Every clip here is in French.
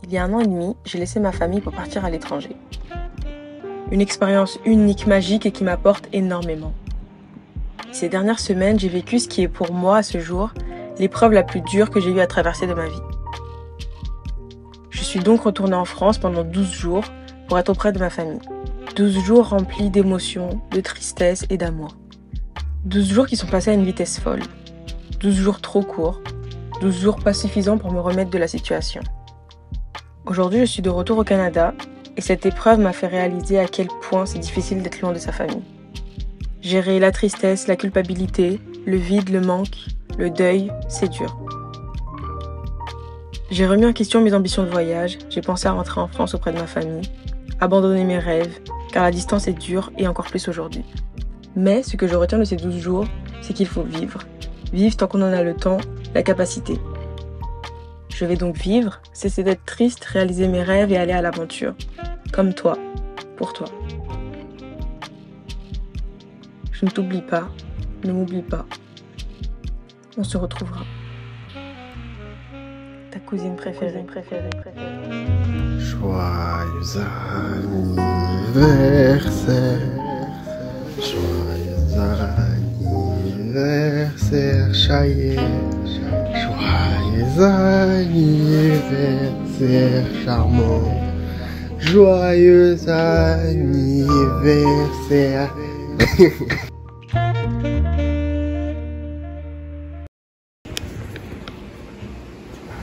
Il y a 1 an et demi, j'ai laissé ma famille pour partir à l'étranger. Une expérience unique, magique et qui m'apporte énormément. Ces dernières semaines, j'ai vécu ce qui est pour moi, à ce jour, l'épreuve la plus dure que j'ai eu à traverser de ma vie. Je suis donc retournée en France pendant 12 jours pour être auprès de ma famille. 12 jours remplis d'émotions, de tristesse et d'amour. 12 jours qui sont passés à une vitesse folle. 12 jours trop courts. 12 jours pas suffisants pour me remettre de la situation. Aujourd'hui, je suis de retour au Canada et cette épreuve m'a fait réaliser à quel point c'est difficile d'être loin de sa famille. Gérer la tristesse, la culpabilité, le vide, le manque, le deuil, c'est dur. J'ai remis en question mes ambitions de voyage, j'ai pensé à rentrer en France auprès de ma famille, abandonner mes rêves, car la distance est dure et encore plus aujourd'hui. Mais ce que je retiens de ces 12 jours, c'est qu'il faut vivre. Vivre tant qu'on en a le temps, la capacité. Je vais donc vivre, cesser d'être triste, réaliser mes rêves et aller à l'aventure. Comme toi, pour toi. Je ne t'oublie pas, ne m'oublie pas. On se retrouvera. Ta cousine préférée. Joyeux anniversaire. Joyeux anniversaire, Chaillé. Joyeux anniversaire, charmant. Joyeux anniversaire.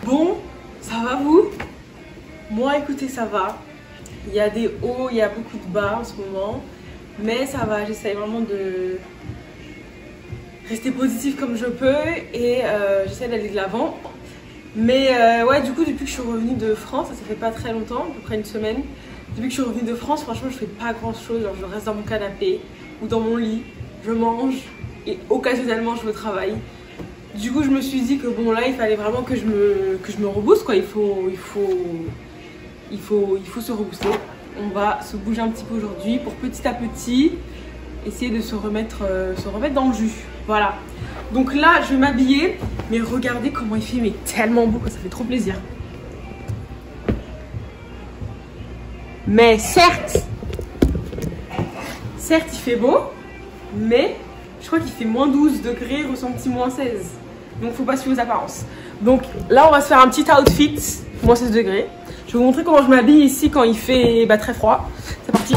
Bon, ça va vous? Moi écoutez, ça va. Il y a des hauts, il y a beaucoup de bas en ce moment. Mais ça va, j'essaye vraiment de rester positive comme je peux et j'essaie d'aller de l'avant. Mais ouais, du coup, depuis que je suis revenue de France, ça fait pas très longtemps, à peu près 1 semaine. Depuis que je suis revenue de France, franchement, je fais pas grand chose. Genre, je reste dans mon canapé ou dans mon lit, je mange et occasionnellement, je me travaille. Du coup, je me suis dit que bon, là, il fallait vraiment que je me rebooste, quoi. Il faut se rebooster. On va se bouger un petit peu aujourd'hui pour petit à petit essayer de se remettre dans le jus. Voilà. Donc là, je vais m'habiller, mais regardez comment il fait, mais tellement beau, ça fait trop plaisir. Mais certes, il fait beau, mais je crois qu'il fait moins 12 degrés, ressenti moins 16. Donc faut pas suivre aux apparences. Donc là, on va se faire un petit outfit, moins 16 degrés. Je vais vous montrer comment je m'habille ici quand il fait très froid. C'est parti.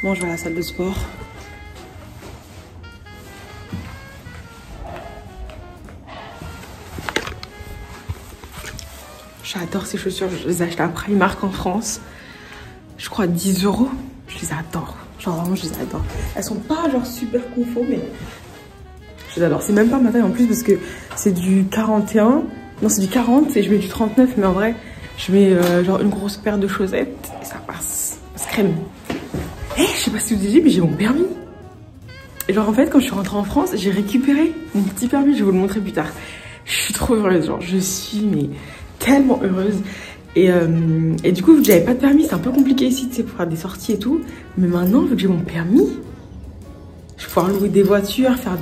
Bon, je vais à la salle de sport. J'adore ces chaussures, je les ai achetées à Primark en France. Je crois 10 €. Je les adore. Genre vraiment, je les adore. Elles sont pas genre super confort, mais je les adore. C'est même pas ma taille en plus parce que c'est du 41. Non, c'est du 40 et je mets du 39. Mais en vrai, je mets genre une grosse paire de chaussettes et ça passe. Ça passe crème. Eh, je sais pas si vous avez dit, mais j'ai mon permis. Et genre en fait, quand je suis rentrée en France, j'ai récupéré mon petit permis. Je vais vous le montrer plus tard. Je suis trop heureuse. Genre, je suis mais tellement heureuse. Et du coup, vu que j'avais pas de permis, c'est un peu compliqué ici, tu sais, pour faire des sorties et tout. Mais maintenant, vu que j'ai mon permis, je vais pouvoir louer des voitures, faire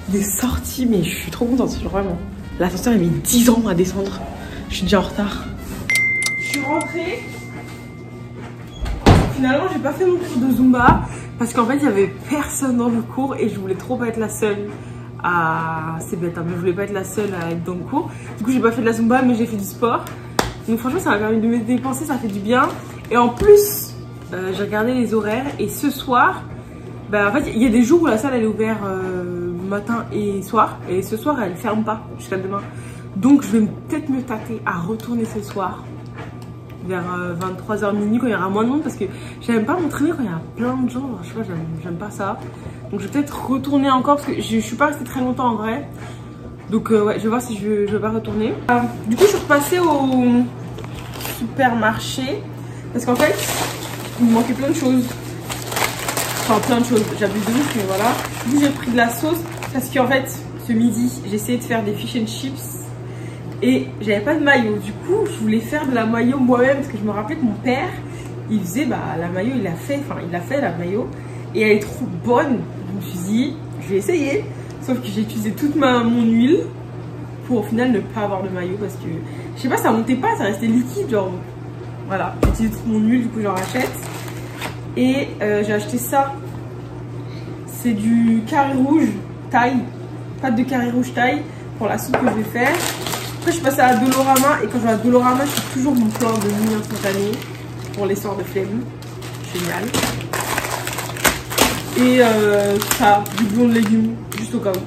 des sorties. Mais je suis trop contente, genre vraiment. L'ascenseur, il met 10 ans à descendre. Je suis déjà en retard. Je suis rentrée. Finalement, j'ai pas fait mon cours de Zumba parce qu'en fait, il y avait personne dans le cours et je voulais trop pas être la seule à... C'est bête, hein, mais je voulais pas être la seule à être dans le cours. Du coup, j'ai pas fait de la Zumba, mais j'ai fait du sport. Donc franchement, ça m'a permis de me dépenser, ça fait du bien. Et en plus, j'ai regardé les horaires et ce soir, bah, en fait, il y a des jours où la salle elle est ouverte matin et soir. Et ce soir, elle ferme pas jusqu'à demain. Donc je vais peut-être me tâter à retourner ce soir. Vers 23h minuit quand il y aura moins de monde. Parce que j'aime pas m'entraîner quand il y a plein de gens. Je sais pas, j'aime pas ça. Donc je vais peut-être retourner encore. Parce que je suis pas restée très longtemps en vrai. Donc ouais, je vais voir si je vais retourner. Du coup, je suis repassée au supermarché. Parce qu'en fait, il me manquait plein de choses. Enfin, plein de choses. J'abuse de ouf, mais voilà. Du coup, j'ai pris de la sauce. Parce qu'en fait, ce midi, j'ai essayé de faire des fish and chips. Et j'avais pas de mayo. Du coup, je voulais faire de la mayo moi-même. Parce que je me rappelais que mon père, il faisait la mayo, il a fait la mayo. Et elle est trop bonne. Je me suis dit, je vais essayer. Sauf que j'ai utilisé toute mon huile. Pour au final ne pas avoir de mayo. Parce que, je sais pas, ça montait pas, ça restait liquide. Genre, voilà. J'ai utilisé toute mon huile, du coup, j'en rachète. Et j'ai acheté ça. C'est du carré rouge taille. Pâte de carré rouge taille. Pour la soupe que je vais faire. Après, je suis passée à Dolorama. Et quand je vais à Dolorama, je fais toujours mon plan de nuit instantanée. Pour les soirs de flemme. Génial. Et ça, du bouillon de légumes. Juste au cas où.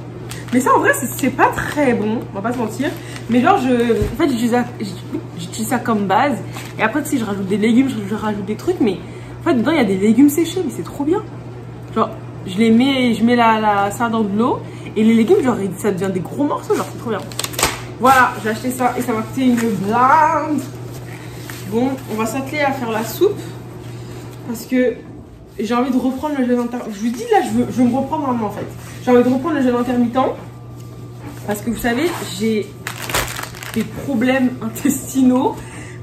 Mais ça, en vrai, c'est pas très bon. On va pas se mentir. Mais genre, en fait, j'utilise ça comme base. Et après, tu sais, je rajoute des légumes, je rajoute des trucs. Mais en fait, dedans, il y a des légumes séchés. Mais c'est trop bien. Genre, je mets ça dans de l'eau. Et les légumes, genre, ça devient des gros morceaux. Genre, c'est trop bien. Voilà, j'ai acheté ça. Et ça m'a coûté une blinde. Bon, on va s'atteler à faire la soupe. Parce que j'ai envie de reprendre le jeûne intermittent. Je vous dis, là, je veux me reprendre vraiment, en fait. J'ai envie de reprendre le jeûne intermittent. Parce que vous savez, j'ai des problèmes intestinaux.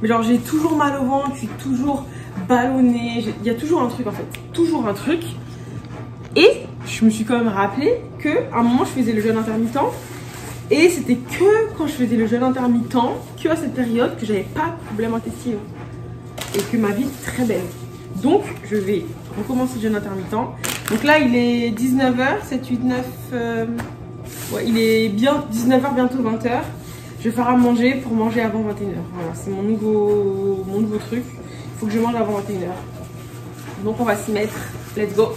Mais genre, j'ai toujours mal au ventre, je suis toujours ballonnée. Il y a toujours un truc, en fait. Toujours un truc. Et je me suis quand même rappelé qu'à un moment, je faisais le jeûne intermittent. Et c'était que quand je faisais le jeûne intermittent, que à cette période, que j'avais pas de problème intestinaux. Et que ma vie est très belle. Donc, je vais recommencer le jeûne intermittent. Donc là, il est 19h, 7, 8, 9... ouais, il est bien 19h, bientôt 20h. Je vais faire à manger pour manger avant 21h. Voilà, c'est mon nouveau truc. Il faut que je mange avant 21h. Donc, on va s'y mettre. Let's go!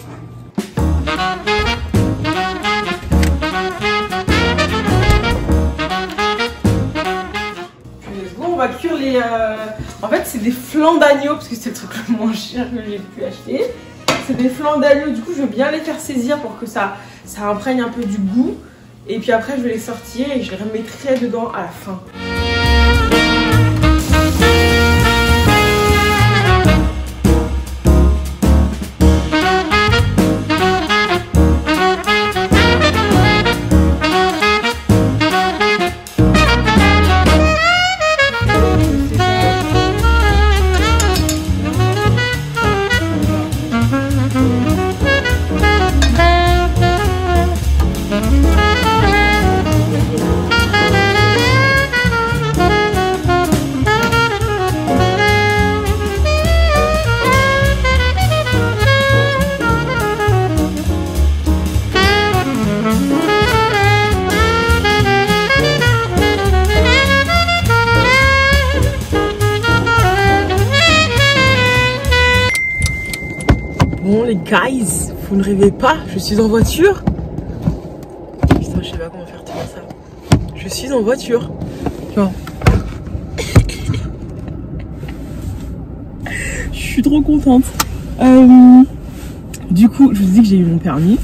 Bon, on va cuire les... En fait, c'est des flancs d'agneau, parce que c'est le truc le moins cher que j'ai pu acheter. C'est des flancs d'agneau, du coup, je veux bien les faire saisir pour que ça imprègne un peu du goût. Et puis après, je vais les sortir et je les remettrai dedans à la fin. Bon les guys, vous ne rêvez pas, je suis en voiture. Putain, je sais pas comment faire tourner ça. Je suis en voiture. Genre. Je suis trop contente. Du coup, je vous dis que j'ai eu mon permis.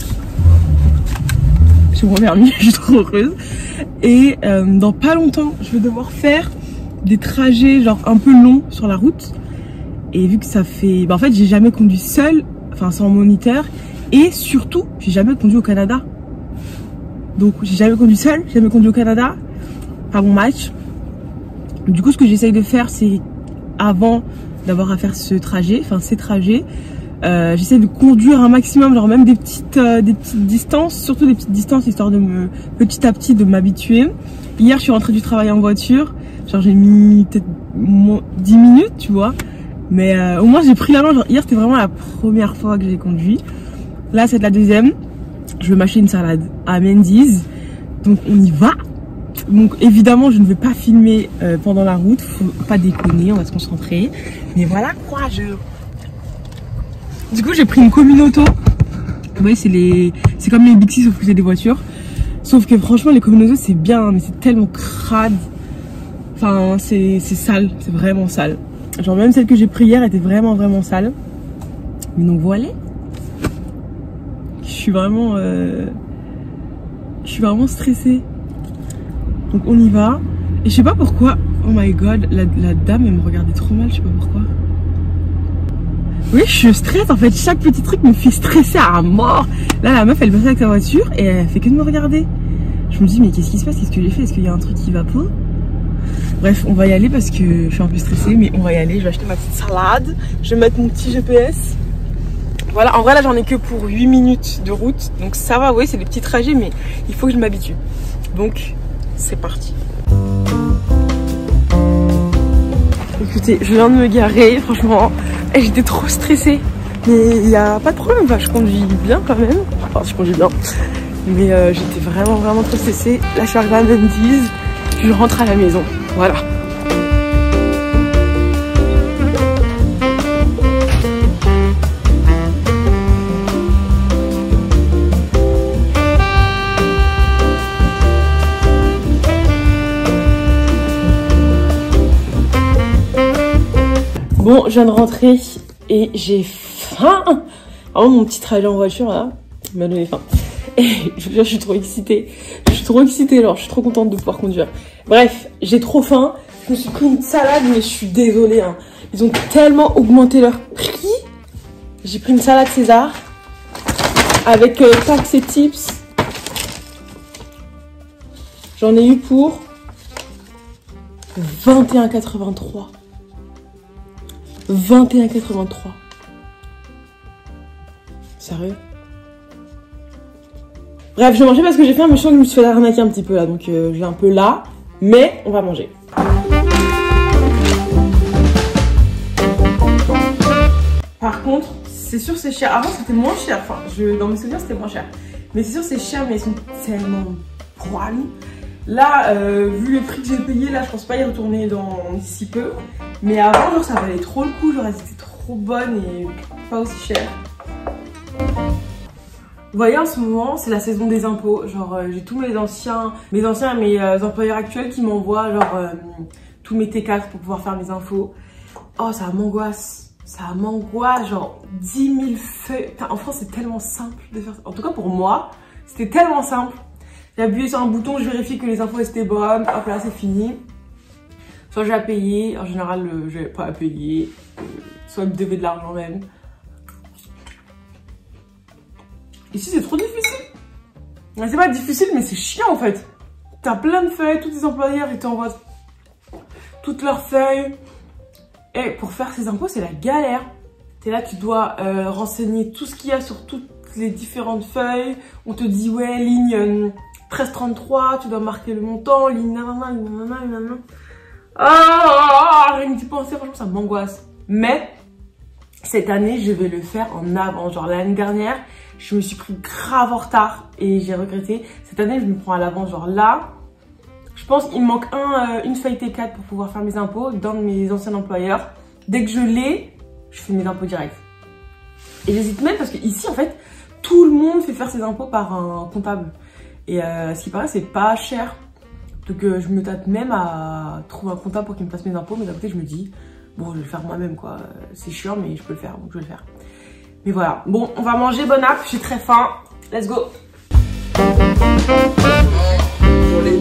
J'ai mon permis, je suis trop heureuse. Et dans pas longtemps, je vais devoir faire des trajets genre un peu longs sur la route. Et vu que ça fait... en fait, j'ai jamais conduit seule. Enfin, sans moniteur. Et surtout, j'ai jamais conduit au Canada. Donc, j'ai jamais conduit seule, j'ai jamais conduit au Canada. Pas bon match. Du coup, ce que j'essaye de faire, c'est avant d'avoir à faire ce trajet, enfin ces trajets, j'essaie de conduire un maximum, genre même des petites distances, surtout des petites distances, histoire de petit à petit de m'habituer. Hier, je suis rentrée du travail en voiture, genre j'ai mis peut-être 10 minutes, tu vois. Mais au moins j'ai pris la main, genre hier c'était vraiment la première fois que j'ai conduit. Là c'est la deuxième. Je vais m'acheter une salade à Mendy's. Donc on y va. Donc évidemment je ne vais pas filmer pendant la route. Faut pas déconner, on va se concentrer. Mais voilà quoi, Du coup j'ai pris une Communauto. Vous voyez c'est comme les Bixi sauf que c'est des voitures. Sauf que franchement, les communautés, c'est bien, mais c'est tellement crade. Enfin, c'est sale, c'est vraiment sale. Genre même celle que j'ai pris hier était vraiment sale. Mais donc voilà. Je suis vraiment stressée. Donc on y va. Et je sais pas pourquoi. Oh my god, la dame elle me regardait trop mal, je sais pas pourquoi. Oui, je stresse en fait, chaque petit truc me fait stresser à mort. Là la meuf elle passe avec sa voiture et elle fait que de me regarder. Je me dis mais qu'est-ce qui se passe, qu'est-ce que j'ai fait, est-ce qu'il y a un truc qui va pas? Bref, on va y aller parce que je suis un peu stressée, mais on va y aller. Je vais acheter ma petite salade, je vais mettre mon petit GPS. Voilà, en vrai là j'en ai que pour 8 minutes de route, donc ça va, oui c'est des petits trajets, mais il faut que je m'habitue. Donc c'est parti. Écoutez, je viens de me garer, franchement, et j'étais trop stressée. Mais il n'y a pas de problème, enfin, je conduis bien quand même. Enfin, je conduis bien. Mais j'étais vraiment trop stressée. Là, je suis arrivée à Mendiz, je rentre à la maison. Voilà. Bon, je viens de rentrer et j'ai faim. Oh, mon petit trajet en voiture là m'a donné faim. Et je veux dire, je suis trop excitée. Je suis trop excitée, alors je suis trop contente de pouvoir conduire. Bref, j'ai trop faim. Je me suis pris une salade, mais je suis désolée. Hein. Ils ont tellement augmenté leur prix. J'ai pris une salade César avec taxes et tips. J'en ai eu pour 21,83. 21,83. Sérieux? Bref, je vais manger parce que j'ai faim, mais je sens que je me suis fait arnaquer un petit peu là, donc j'ai un peu là, mais on va manger. Par contre, c'est sûr c'est cher. Avant c'était moins cher, enfin dans mes souvenirs c'était moins cher. Mais c'est sûr c'est cher, mais ils sont tellement poils. Là, vu le prix que j'ai payé, là je pense pas y retourner d'ici peu. Mais avant, genre ça valait trop le coup, genre elles étaient trop bonnes et pas aussi chères. Vous voyez, en ce moment, c'est la saison des impôts. Genre, j'ai tous mes anciens et mes employeurs actuels qui m'envoient genre tous mes T4 pour pouvoir faire mes infos. Oh, ça m'angoisse. Ça m'angoisse, genre 10 000 feuilles. Putain, en France, c'est tellement simple de faire ça. En tout cas, pour moi, c'était tellement simple. J'ai appuyé sur un bouton, je vérifie que les infos étaient bonnes. Hop là, c'est fini. Soit j'ai à payer, en général, je n'ai pas à payer. Soit ils me devaient de l'argent même. Ici, c'est trop difficile. C'est pas difficile, mais c'est chiant en fait. T'as plein de feuilles, tous tes employeurs, ils t'envoient toutes leurs feuilles. Et pour faire ces impôts, c'est la galère. T'es là, tu dois renseigner tout ce qu'il y a sur toutes les différentes feuilles. On te dit, ouais, ligne 1333, tu dois marquer le montant, ligne nanana. Ah, rien que d'y penser, franchement, ça m'angoisse. Mais cette année, je vais le faire en avant. Genre l'année dernière, je me suis pris grave en retard et j'ai regretté. Cette année, je me prends à l'avance. Genre là, je pense qu'il me manque une feuille T4 pour pouvoir faire mes impôts d'un de mes anciens employeurs. Dès que je l'ai, je fais mes impôts direct. Et j'hésite même parce que ici, en fait, tout le monde fait faire ses impôts par un comptable. Et ce qui paraît, c'est pas cher. Donc je me tâte même à trouver un comptable pour qu'il me fasse mes impôts. Mais d'un côté, je me dis, bon, je vais le faire moi-même, quoi. C'est chiant, mais je peux le faire, donc je vais le faire. Mais voilà. Bon, on va manger, bon app, j'ai très faim. Let's go. Pour les